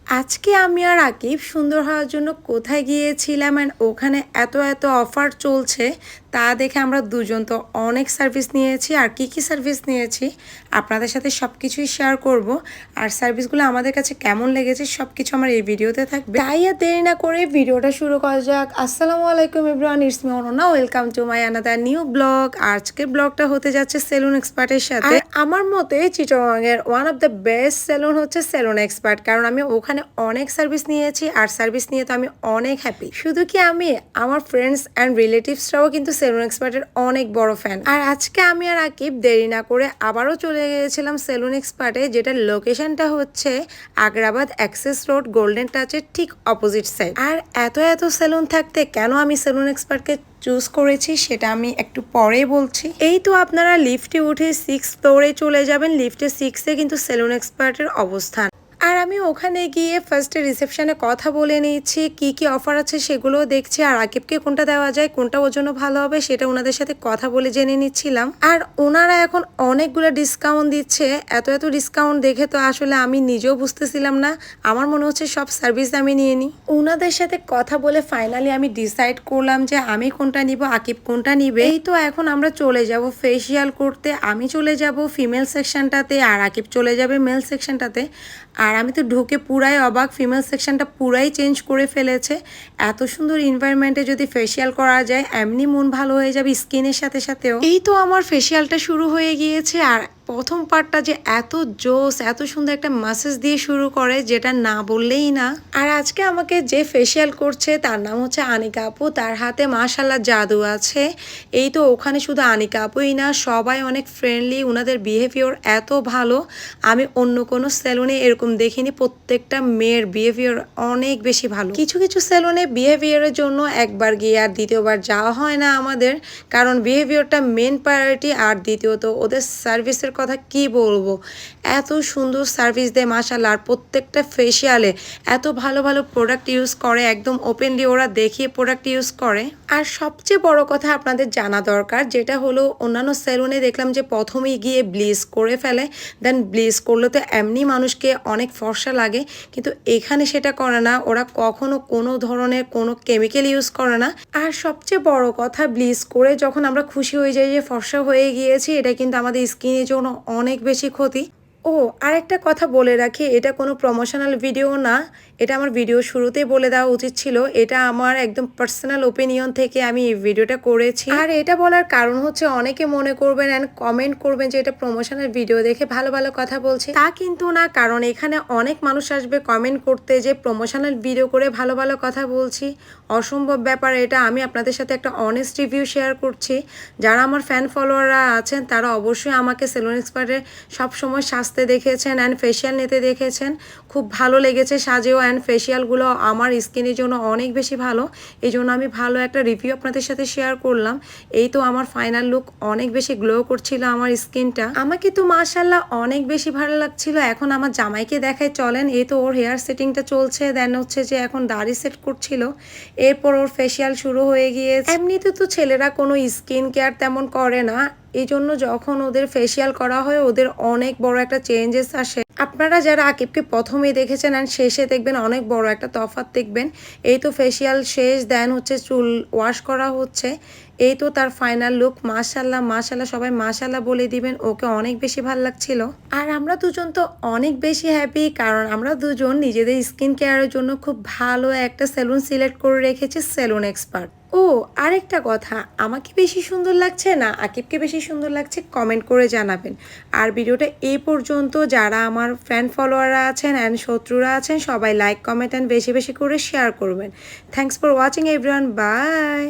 আজকে আমি আর আকিব সুন্দর হওয়ার জন্য কোথায় গিয়েছিলাম অ্যান্ড ওখানে এত এত অফার চলছে তা দেখে আমরা দুজন তো অনেক সার্ভিস নিয়েছি। আর কি কি সার্ভিস নিয়েছি আপনাদের সাথে সব কিছুই শেয়ার করব। আর সার্ভিসগুলো আমাদের কাছে কেমন লেগেছে সব কিছু আমার এই ভিডিওতে থাকবে। তাই আর দেরি না করে ভিডিওটা শুরু করা যাক। আসসালামু আলাইকুম everyone, it's me Ananya, welcome to my another new blog. আজকের ব্লগটা হতে যাচ্ছে সেলুন এক্সপার্টের সাথে। আমার মতে চিটাগংয়ের one of the best salon হচ্ছে সেলুন এক্সপার্ট, কারণ আমি ওখানে অনেক সার্ভিস নিয়েছি আর সার্ভিস নিয়ে তো আমি অনেক হ্যাপি। শুধু কি আমি, আমার ফ্রেন্ডস অ্যান্ড রিলেটিভসরাও কিন্তু সেলুন এক্সপার্টের অনেক বড় ফ্যান। আর আজকে আমি আর আকিব দেরি না করে আবারও চলে গিয়েছিলাম সেলুন এক্সপার্টে, যেটার লোকেশনটা হচ্ছে আগ্রাবাদ অ্যাক্সেস রোড গোল্ডেন টাচের ঠিক অপোজিট সাইড। আর এত এত সেলুন থাকতে কেন আমি সেলুন এক্সপার্টকে চুজ করেছি সেটা আমি একটু পরে বলছি। এই তো আপনারা লিফটে উঠে 6th ফ্লোরে চলে যাবেন। লিফটে 6-এ কিন্তু সেলুন এক্সপার্টের অবস্থান। আর আমি ওখানে গিয়ে ফার্স্টে রিসেপশনে কথা বলে নিয়েছি, কি কি অফার আছে সেগুলোও দেখছি, আর আকিবকে কোনটা দেওয়া যায়, কোনটা ওর জন্য ভালো হবে সেটা ওনাদের সাথে কথা বলে জেনে নিচ্ছিলাম। আর ওনারা এখন অনেকগুলো ডিসকাউন্ট দিচ্ছে। এত এত ডিসকাউন্ট দেখে তো আসলে আমি নিজেও বুঝতেছিলাম না। আমার মনে হচ্ছে সব সার্ভিস আমি নিয়ে নিই। ওনাদের সাথে কথা বলে ফাইনালি আমি ডিসাইড করলাম যে আমি কোনটা নিব, আকিব কোনটা নিবে। এই তো এখন আমরা চলে যাব ফেসিয়াল করতে। আমি চলে যাব ফিমেল সেকশনটাতে আর আকিব চলে যাবে মেল সেকশনটাতে। আর আমি তো ঢুকে পুরাই অবাক, ফিমেল সেকশনটা পুরাই চেঞ্জ করে ফেলেছে। এত সুন্দর এনভায়রনমেন্টে যদি ফেসিয়াল করা যায় এমনি মন ভালো হয়ে যাবে স্কিনের সাথে সাথেও। এই তো আমার ফেসিয়ালটা শুরু হয়ে গিয়েছে। আর প্রথম পার্টটা যে এত জোস, এত সুন্দর একটা মাসেজ দিয়ে শুরু করে যেটা না বললেই না। আর আজকে আমাকে যে ফেসিয়াল করছে তার নাম হচ্ছে আনিকা আপু। তার হাতে মাশাআল্লাহ জাদু আছে। এই তো ওখানে শুধু আনিকা আপুই না, সবাই অনেক ফ্রেন্ডলি, ওনাদের বিহেভিয়ার এত ভালো। আমি অন্য কোনো সেলুনে এরকম দেখিনি। প্রত্যেকটা মেয়ের বিহেভিয়ার অনেক বেশি ভালো। কিছু কিছু সেলুনে বিহেভিয়ারের জন্য একবার গিয়ে আর দ্বিতীয়বার যাওয়া হয় না আমাদের, কারণ বিহেভিয়ারটা মেন প্রায়োরিটি। আর দ্বিতীয়ত ওদের সার্ভিসের কথা কি বলবো, এত সুন্দর সার্ভিস দেয় মাশাআল্লাহ। আর প্রত্যেকটা ফেসিয়ালে এত ভালো ভালো প্রোডাক্ট ইউজ করে, একদম ওপেনলি ওরা দেখিয়ে প্রোডাক্ট ইউজ করে। আর সবচেয়ে বড় কথা আপনাদের জানা দরকার, যেটা হলো অন্যান্য সেলুনে দেখলাম যে প্রথমেই গিয়ে ব্লিচ করে ফেলে, দেন ব্লিচ করলে তো এমনি মানুষকে অনেক ফর্সা লাগে, কিন্তু এখানে সেটা করে না। ওরা কখনো কোনো ধরনের কোনো কেমিক্যাল ইউজ করে না। আর সবচেয়ে বড় কথা, ব্লিচ করে যখন আমরা খুশি হয়ে যাই যে ফর্সা হয়ে গিয়েছি, এটা কিন্তু আমাদের স্কিনের জন্য অনেক বেশি ক্ষতি। ও আরেকটা কথা বলে রাখি, এটা কোনো প্রমোশনাল ভিডিও না, এটা আমার ভিডিও শুরুতেই বলে দেওয়া উচিত ছিল। এটা আমার একদম পার্সোনাল ওপিনিয়ন থেকে আমি এই ভিডিওটা করেছি। আর এটা বলার কারণ হচ্ছে অনেকে মনে করবেন অ্যান্ড কমেন্ট করবেন যে এটা প্রমোশনাল ভিডিও দেখে ভালো ভালো কথা বলছি। তা কিন্তু না, কারণ এখানে অনেক মানুষ আসবে কমেন্ট করতে যে প্রমোশনাল ভিডিও করে ভালো ভালো কথা বলছি। অসম্ভব ব্যাপার এটা। আমি আপনাদের সাথে একটা অনেস্ট রিভিউ শেয়ার করছি। যারা আমার ফ্যান ফলোয়াররা আছেন তারা অবশ্যই আমাকে সেলুন এক্সপার্টের সবসময় সাজতে দেখেছেন অ্যান্ড ফেসিয়াল নিতে দেখেছেন। খুব ভালো লেগেছে সাজেও, অ্যান্ড ফেসিয়ালগুলো আমার স্কিনের জন্য অনেক বেশি ভালো। এই জন্য আমি ভালো একটা রিভিউ আপনাদের সাথে শেয়ার করলাম। এই তো আমার ফাইনাল লুক, অনেক বেশি গ্লো করছিল আমার স্কিনটা। আমাকে তো মাশাআল্লাহ অনেক বেশি ভালো লাগছিল। এখন আমার জামাইকে দেখাই চলেন। এই তো ওর হেয়ার সেটিংটা চলছে, দেন হচ্ছে যে এখন দাড়ি সেট করছিল, এরপর ওর ফেসিয়াল শুরু হয়ে গিয়েছে। এমনিতে তো ছেলেরা কোনো স্কিন কেয়ার তেমন করে না, এই জন্য যখন ওদের ফেসিয়াল করা হয় ওদের অনেক বড় একটা চেঞ্জেস আসে। আপনারা যারা আকিবকে প্রথমেই দেখেছেন অ্যান্ড শেষে দেখবেন অনেক বড় একটা তফাৎ দেখবেন। এই তো ফেসিয়াল শেষ, দেন হচ্ছে চুল ওয়াশ করা হচ্ছে। এই তো তার ফাইনাল লুক। মাশাআল্লাহ মাশাআল্লাহ, সবাই মাশাআল্লাহ বলে দিবেন, ওকে অনেক বেশি ভালো লাগছিল। আর আমরা দুজন তো অনেক বেশি হ্যাপি, কারণ আমরা দুজন নিজেদের স্কিন কেয়ারের জন্য খুব ভালো একটা সেলুন সিলেক্ট করে রেখেছি, সেলুন এক্সপার্ট। ও আরেকটা কথা, আমাকে বেশি সুন্দর লাগছে না আকিবকে বেশি সুন্দর লাগছে কমেন্ট করে জানাবেন। আর ভিডিওটা এই পর্যন্ত। যারা আমার ফ্যান ফলোয়াররা আছেন অ্যান্ড শত্রুরা আছেন সবাই লাইক কমেন্ট অ্যান্ড বেশি বেশি করে শেয়ার করবেন। Thanks for watching everyone, by.